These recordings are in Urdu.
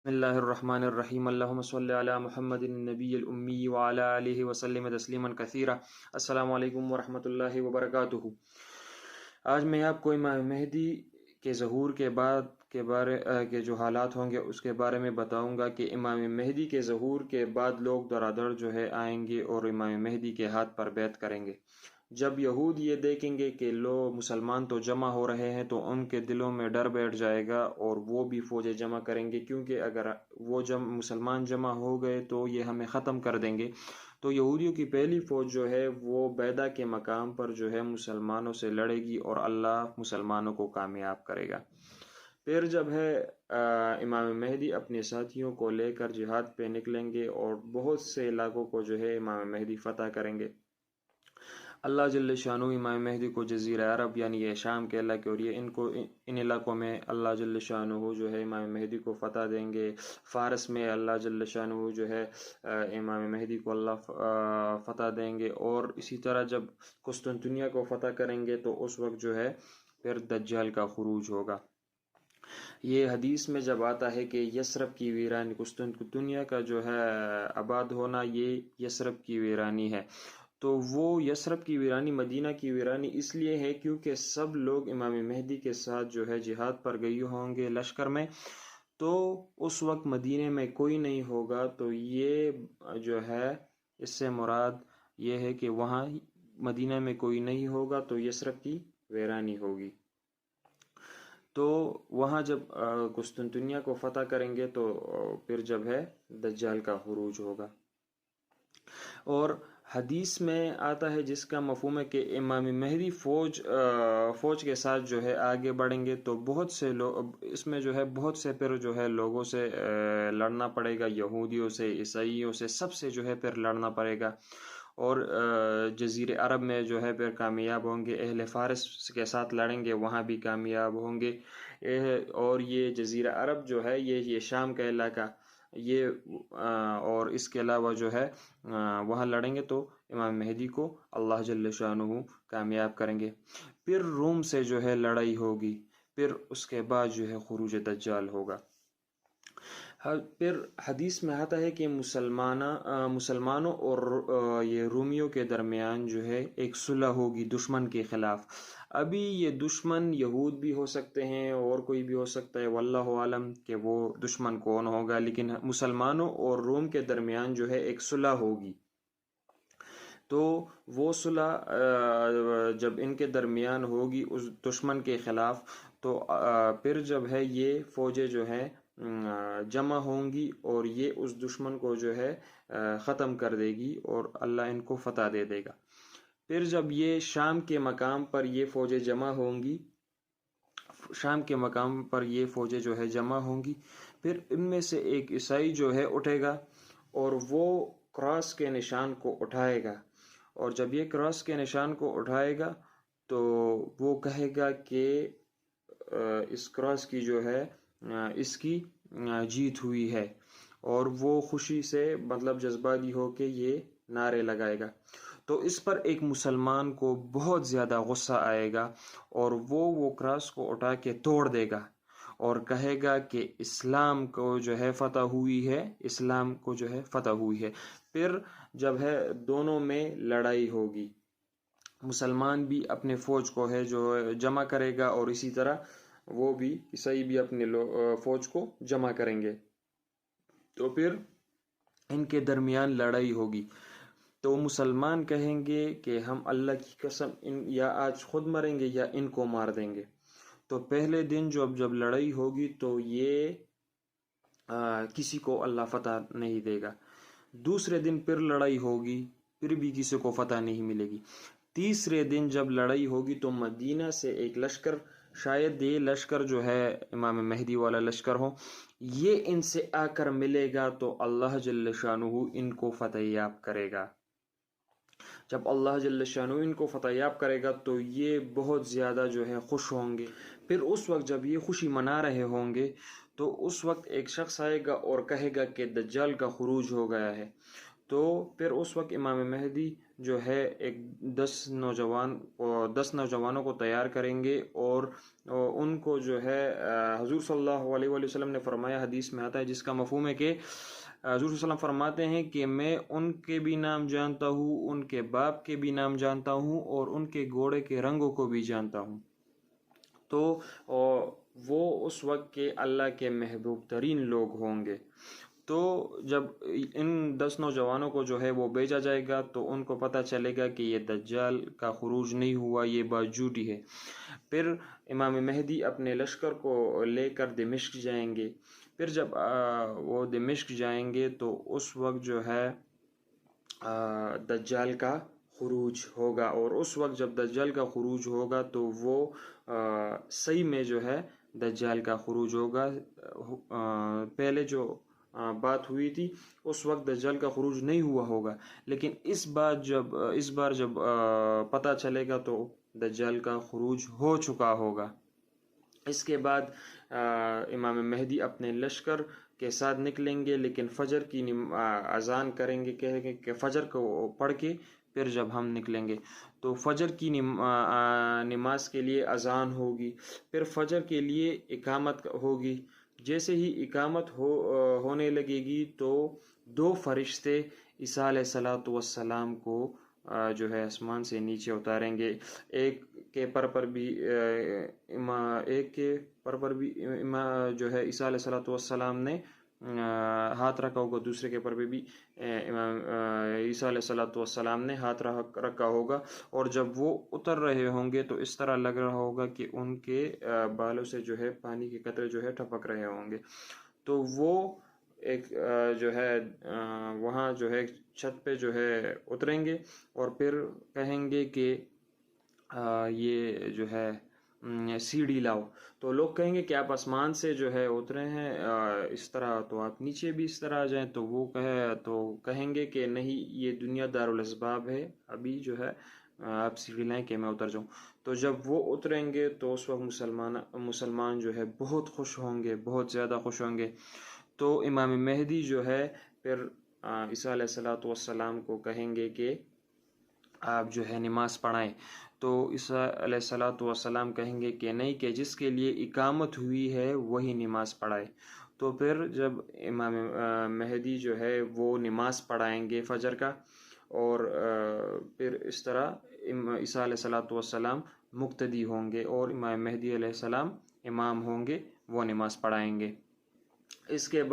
بسم اللہ الرحمن الرحیم اللہم صلی علی محمد النبی الامی وعلی آلہ وسلم تسلیما کثیرا۔ السلام علیکم ورحمۃ اللہ وبرکاتہ۔ آج میں آپ کو امام مہدی کے ظہور کے بعد کے جو حالات ہوں گے اس کے بارے میں بتاؤں گا کہ امام مہدی کے ظہور کے بعد لوگ دڑادڑ آئیں گے اور امام مہدی کے ہاتھ پر بیعت کریں گے۔ جب یہود یہ دیکھیں گے کہ مسلمان تو جمع ہو رہے ہیں تو ان کے دلوں میں ڈر بیٹھ جائے گا اور وہ بھی فوجیں جمع کریں گے، کیونکہ اگر وہ مسلمان جمع ہو گئے تو یہ ہمیں ختم کر دیں گے۔ تو یہودیوں کی پہلی فوج وہ بیدہ کے مقام پر مسلمانوں سے لڑے گی اور اللہ مسلمانوں کو کامیاب کرے گا۔ پھر جب امام مہدی اپنے ساتھیوں کو لے کر جہاد پہ نکلیں گے اور بہت سے علاقوں کو امام مہدی فتح کریں گے۔ اللہ جل شانہ امام مہدی کو جزیرہ عرب یعنی یہ شام کے علاقے اور ان علاقوں میں اللہ جل شانہ امام مہدی کو فتح دیں گے۔ فارس میں اللہ جل شانہ امام مہدی کو اللہ فتح دیں گے، اور اسی طرح جب قسطنطنیہ کو فتح کریں گے تو اس وقت پھر دجال کا خروج ہوگا۔ یہ حدیث میں جب آتا ہے کہ یثرب کی ویرانی، قسطنطنیہ کا آباد ہونا یہ یثرب کی ویرانی ہے، تو وہ یثرب کی ویرانی مدینہ کی ویرانی اس لیے ہے کیونکہ سب لوگ امام مہدی کے ساتھ جہاد پر گئے ہوں گے لشکر میں، تو اس وقت مدینہ میں کوئی نہیں ہوگا، تو یہ اس سے مراد یہ ہے کہ وہاں مدینہ میں کوئی نہیں ہوگا تو یثرب کی ویرانی ہوگی۔ تو وہاں جب قسطنطنیہ کو فتح کریں گے تو پھر دجال کا خروج ہوگا۔ اور حدیث میں آتا ہے جس کا مفہوم ہے کہ امام مہدی فوج کے ساتھ آگے بڑھیں گے تو بہت سے لوگ اس میں بہت سے پھر لوگوں سے لڑنا پڑے گا، یہودیوں سے، عیسائیوں سے، سب سے پھر لڑنا پڑے گا، اور جزیرے عرب میں پھر کامیاب ہوں گے، اہل فارس کے ساتھ لڑیں گے، وہاں بھی کامیاب ہوں گے، اور یہ جزیرہ عرب یہ شام کا علاقہ اور اس کے علاوہ وہاں لڑیں گے تو امام مہدی کو اللہ جل شانہ کامیاب کریں گے۔ پھر روم سے لڑائی ہوگی، پھر اس کے بعد خروج دجال ہوگا۔ پھر حدیث میں آتا ہے کہ مسلمانوں اور یہ رومیوں کے درمیان ایک صلح ہوگی دشمن کے خلاف۔ ابھی یہ دشمن یہود بھی ہو سکتے ہیں اور کوئی بھی ہو سکتا ہے، واللہ عالم کہ وہ دشمن کون ہوگا، لیکن مسلمانوں اور روم کے درمیان ایک صلح ہوگی۔ تو وہ صلح جب ان کے درمیان ہوگی اس دشمن کے خلاف، تو پھر جب یہ فوجیں جمع ہوں گی اور یہ اس دشمن کو ختم کر دے گی اور اللہ ان کو فتح دے دے گا۔ پھر جب یہ شام کے مقام پر یہ فوجیں جمع ہوں گی، جمع ہوں گی، پھر ان میں سے ایک عیسائی اٹھے گا اور وہ کراس کے نشان کو اٹھائے گا، اور جب یہ کراس کے نشان کو اٹھائے گا تو وہ کہے گا کہ اس کراس کی اس کی جیت ہوئی ہے، اور وہ خوشی سے جذباتی ہو کے یہ نعرے لگائے گا۔ تو اس پر ایک مسلمان کو بہت زیادہ غصہ آئے گا اور وہ کراس کو اٹھا کے توڑ دے گا اور کہے گا کہ اسلام کو فتح ہوئی ہے، اسلام کو فتح ہوئی ہے۔ پھر جب دونوں میں لڑائی ہوگی، مسلمان بھی اپنے فوج کو جمع کرے گا اور اسی طرح وہ بھی عیسائی بھی اپنے فوج کو جمع کریں گے، تو پھر ان کے درمیان لڑائی ہوگی۔ تو مسلمان کہیں گے کہ ہم اللہ کی قسم یا آج خود مریں گے یا ان کو مار دیں گے۔ تو پہلے دن جب لڑائی ہوگی تو یہ کسی کو اللہ فتح نہیں دے گا۔ دوسرے دن پھر لڑائی ہوگی، پھر بھی کسی کو فتح نہیں ملے گی۔ تیسرے دن جب لڑائی ہوگی تو مدینہ سے ایک لشکر، شاید یہ لشکر امام مہدی والا لشکر ہو، یہ ان سے آ کر ملے گا تو اللہ جل شانہ ان کو فتح یاب کرے گا۔ جب اللہ جل شانہ ان کو فتح یاب کرے گا تو یہ بہت زیادہ خوش ہوں گے۔ پھر اس وقت جب یہ خوشی منا رہے ہوں گے تو اس وقت ایک شخص آئے گا اور کہے گا کہ دجال کا خروج ہو گیا ہے۔ تو پھر اس وقت امام مہدی جو ہے ایک 10 نوجوانوں کو تیار کریں گے، اور ان کو جو ہے حضور صلی اللہ علیہ وآلہ وسلم نے فرمایا، حدیث میں آتا ہے جس کا مفہوم ہے کہ حضور صلی اللہ علیہ وسلم فرماتے ہیں کہ میں ان کے بھی نام جانتا ہوں، ان کے باپ کے بھی نام جانتا ہوں، اور ان کے گھوڑے کے رنگوں کو بھی جانتا ہوں۔ تو وہ اس وقت کے اللہ کے محبوب ترین لوگ ہوں گے۔ تو جب ان 10 نوجوانوں کو جو ہے وہ بھیجا جائے گا تو ان کو پتہ چلے گا کہ یہ دجال کا خروج نہیں ہوا، یہ بات جھوٹی ہے۔ پھر امام مہدی اپنے لشکر کو لے کر دمشق جائیں گے۔ پھر جب وہ دمشق جائیں گے تو اس وقت جو ہے دجال کا خروج ہوگا، اور اس وقت جب دجال کا خروج ہوگا تو وہ صحیح میں جو ہے دجال کا خروج ہوگا۔ پہلے جو بات ہوئی تھی اس وقت دجال کا خروج نہیں ہوا ہوگا، لیکن اس بار جب پتہ چلے گا تو دجال کا خروج ہو چکا ہوگا۔ اس کے بعد امام مہدی اپنے لشکر کے ساتھ نکلیں گے، لیکن فجر کی اذان کریں گے، کہیں گے کہ فجر کو پڑھ کے پھر جب ہم نکلیں گے تو فجر کی نماز کے لیے اذان ہوگی، پھر فجر کے لیے اقامت ہوگی۔ جیسے ہی اقامت ہونے لگے گی تو 2 فرشتے عیسیٰ علیہ الصلوۃ والسلام کو جو ہے آسمان سے نیچے اتاریں گے۔ ایک کے پر بھی جو ہے عیسیٰ علیہ الصلوۃ والسلام نے ہاتھ رکھا ہوگا، دوسرے کے پر بھی امام عیسیٰ علیہ الصلوۃ والسلام نے ہاتھ رکھا ہوگا، اور جب وہ اتر رہے ہوں گے تو اس طرح لگ رہا ہوگا کہ ان کے بالوں سے جو ہے پانی کے قطرے جو ہے ٹپک رہے ہوں گے۔ تو وہ ایک جو ہے وہاں جو ہے چھت پہ جو ہے اتریں گے، اور پھر کہیں گے کہ یہ جو ہے سیڑھی لاؤ۔ تو لوگ کہیں گے کہ آپ آسمان سے جو ہے اترے ہیں اس طرح، تو آپ نیچے بھی اس طرح آ جائیں۔ تو وہ کہیں گے کہ نہیں، یہ دنیا دارالاسباب ہے، ابھی جو ہے آپ سیڑھی لائیں کہ میں اتر جاؤں۔ تو جب وہ اتریں گے تو اس وقت مسلمان جو ہے بہت خوش ہوں گے، بہت زیادہ خوش ہوں گے۔ تو امام مہدی جو ہے پھر عیسیٰ علیہ الصلوۃ والسلام کو کہیں گے کہ آپ جو ہے نماز پڑھائیں۔ تو عیسیٰ علیہ الصلوۃ والسلام کہیں گے کہ نہیں، کہ جس کے لیے اقامت ہوئی ہے وہی نماز پڑھائے۔ تو پھر جب امام مہدی جو ہے وہ نماز پڑھائیں گے فجر کا، اور پھر اس طرح عیسیٰ علیہ الصلوۃ والسلام مقتدی ہوں گے، اور امام مہدی علیہ السلام امام ہوں گے، وہ نماز پڑھائیں گے۔ اس کے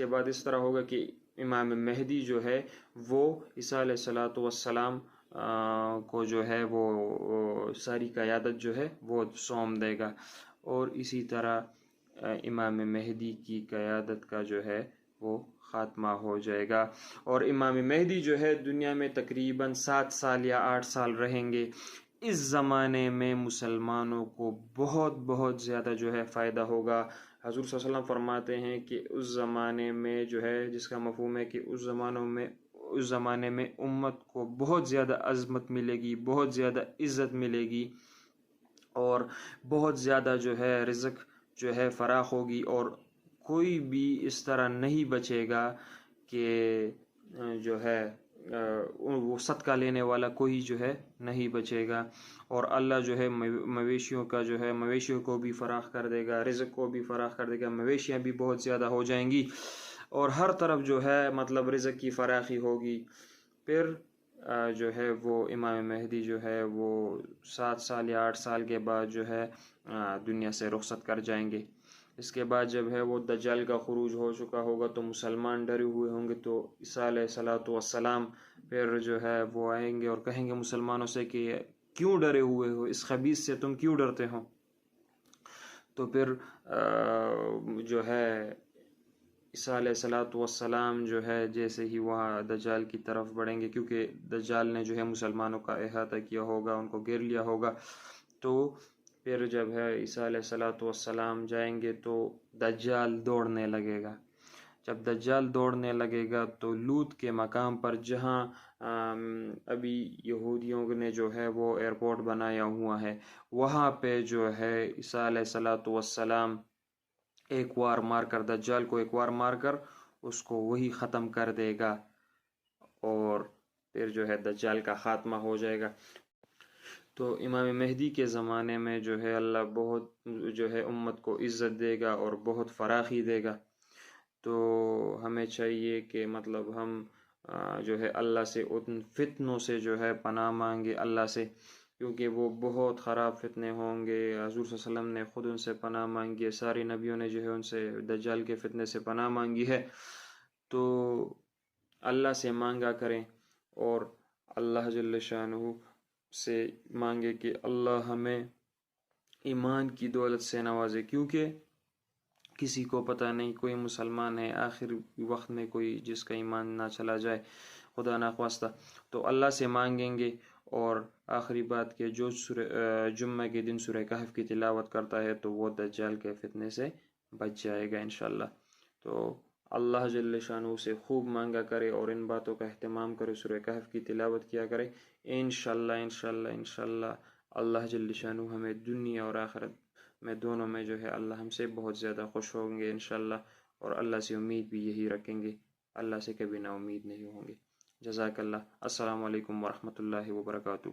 بعد اس طرح ہوگا کہ امام مہدی جو ہے وہ عیسیٰ علیہ الصلوۃ والسلام کو جو ہے وہ ساری قیادت جو ہے وہ سونپ دے گا، اور اسی طرح امام مہدی کی قیادت کا جو ہے وہ خاتمہ ہو جائے گا۔ اور امام مہدی جو ہے دنیا میں تقریباً 7 سال یا 8 سال رہیں گے۔ اس زمانے میں مسلمانوں کو بہت بہت زیادہ جو ہے فائدہ ہوگا۔ حضور صلی اللہ علیہ وسلم فرماتے ہیں کہ اس زمانے میں جو ہے، جس کا مفہوم ہے کہ اس زمانے میں امت کو بہت زیادہ عظمت ملے گی، بہت زیادہ عزت ملے گی، اور بہت زیادہ جو ہے رزق جو ہے فراخ ہوگی، اور کوئی بھی اس طرح نہیں بچے گا کہ جو ہے وہ صدقہ لینے والا کوئی جو ہے نہیں بچے گا، اور اللہ جو ہے مویشیوں کو بھی فراخ کر دے گا، رزق کو بھی فراخ کر دے گا، مویشیاں بھی بہت زیادہ ہو جائیں گی، اور ہر طرف جو ہے مطلب رزق کی فراخی ہوگی۔ پھر جو ہے وہ امام مہدی جو ہے وہ 7 سال یا 8 سال کے بعد جو ہے دنیا سے رخصت کر جائیں گے۔ اس کے بعد جب ہے وہ دجال کا خروج ہو چکا ہوگا تو مسلمان ڈرے ہوئے ہوں گے، تو عیسیٰ علیہ الصلوۃ والسلام پھر جو ہے وہ آئیں گے اور کہیں گے مسلمانوں سے کہ کیوں ڈرے ہوئے ہو، اس خبیث سے تم کیوں ڈرتے ہو؟ تو پھر جو ہے عیسیٰ علیہ الصلوۃ والسلام جو ہے جیسے ہی وہاں دجال کی طرف بڑھیں گے، کیونکہ دجال نے جو ہے مسلمانوں کا احاطہ کیا ہوگا، ان کو گھیر لیا ہوگا، تو پھر جب ہے عیسیٰ علیہ الصلوۃ والسلام جائیں گے تو دجال دوڑنے لگے گا۔ جب دجال دوڑنے لگے گا تو لوط کے مقام پر، جہاں ابھی یہودیوں نے جو ہے وہ ایئرپورٹ بنایا ہوا ہے، وہاں پہ جو ہے عیسیٰ علیہ الصلوۃ والسلام دجال کو ایک وار مار کر اس کو وہی ختم کر دے گا اور پھر جو ہے دجال کا خاتمہ ہو جائے گا۔ تو امام مہدی کے زمانے میں جو ہے اللہ بہت جو ہے امت کو عزت دے گا اور بہت فراخی دے گا۔ تو ہمیں چاہیے کہ مطلب ہم جو ہے اللہ سے ان فتنوں سے جو ہے پناہ مانگے اللہ سے، کیونکہ وہ بہت خراب فتنے ہوں گے۔ حضور صلی اللہ علیہ وسلم نے خود ان سے پناہ مانگی ہے، سارے نبیوں نے جو ہے ان سے دجال کے فتنے سے پناہ مانگی ہے۔ تو اللہ سے مانگا کریں اور اللہ جل شانہ سے مانگے کہ اللہ ہمیں ایمان کی دولت سے نوازے، کیونکہ کسی کو پتہ نہیں، کوئی مسلمان ہے آخر وقت میں کوئی جس کا ایمان نہ چلا جائے، خدا نخواستہ۔ تو اللہ سے مانگیں گے، اور آخری بات کہ جو جمعہ کے دن سورہ کہف کی تلاوت کرتا ہے تو وہ دجال کے فتنے سے بچ جائے گا انشاءاللہ۔ تو اللہ جل شانہ سے خوب مانگا کرے اور ان باتوں کا اہتمام کرے، سورہ کہف کی تلاوت کیا کرے، انشاءاللہ انشاءاللہ انشاءاللہ اللہ جل شانہ ہمیں دنیا اور آخرت میں دونوں میں جو ہے اللہ ہم سے بہت زیادہ خوش ہوں گے انشاءاللہ، اور اللہ سے امید بھی یہی رکھیں گے، اللہ سے کبھی نا امید نہیں ہوں گے۔ جزاک اللہ۔ السلام علیکم ورحمۃ اللہ وبرکاتہ۔